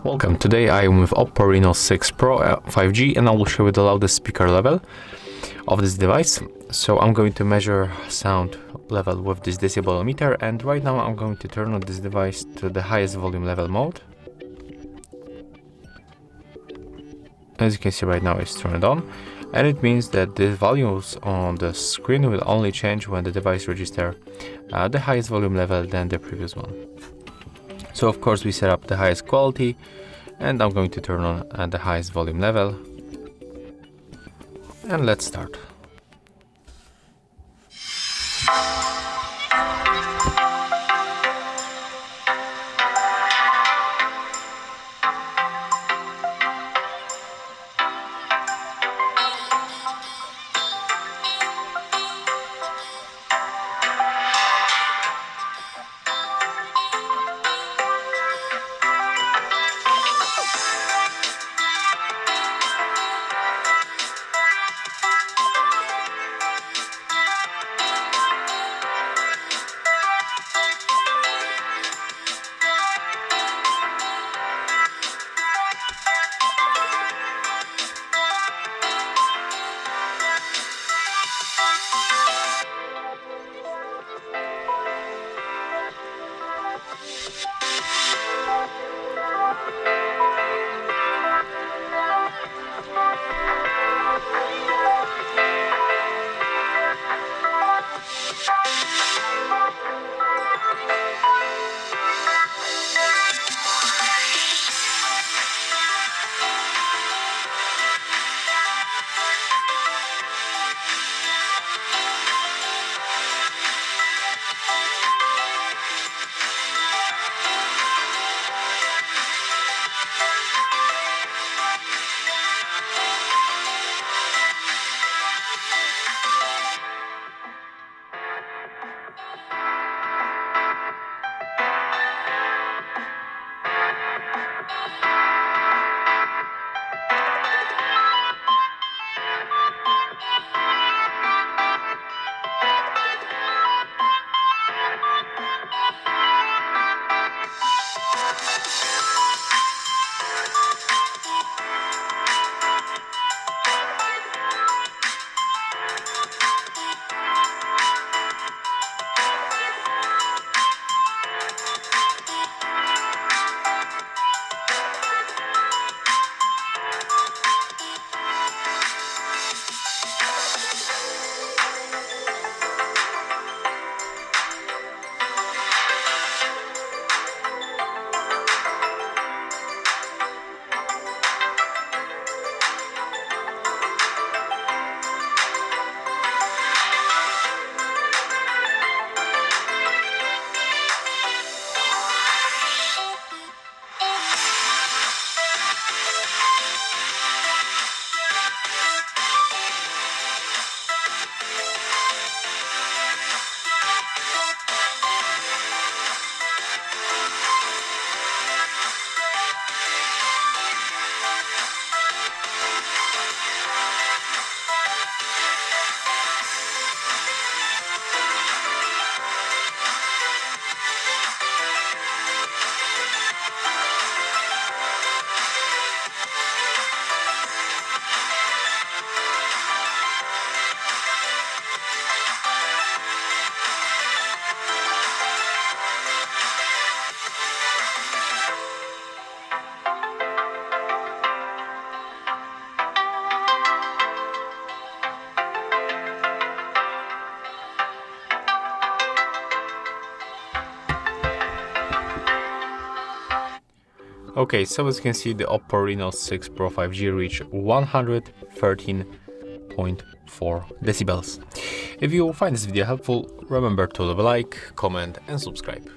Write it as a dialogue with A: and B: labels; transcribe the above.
A: Welcome, today I am with OPPO Reno6 Pro 5G and I will show you the loudest speaker level of this device. So I'm going to measure sound level with this decibelmeter, and right now I'm going to turn on this device to the highest volume level mode. As you can see right now it's turned on, and it means that the values on the screen will only change when the device registers the highest volume level than the previous one. So of course we set up the highest quality, and I'm going to turn on the highest volume level, and let's start. Okay, so as you can see, the OPPO Reno6 Pro 5G reached 113.4 decibels. If you find this video helpful, remember to leave a like, comment and subscribe.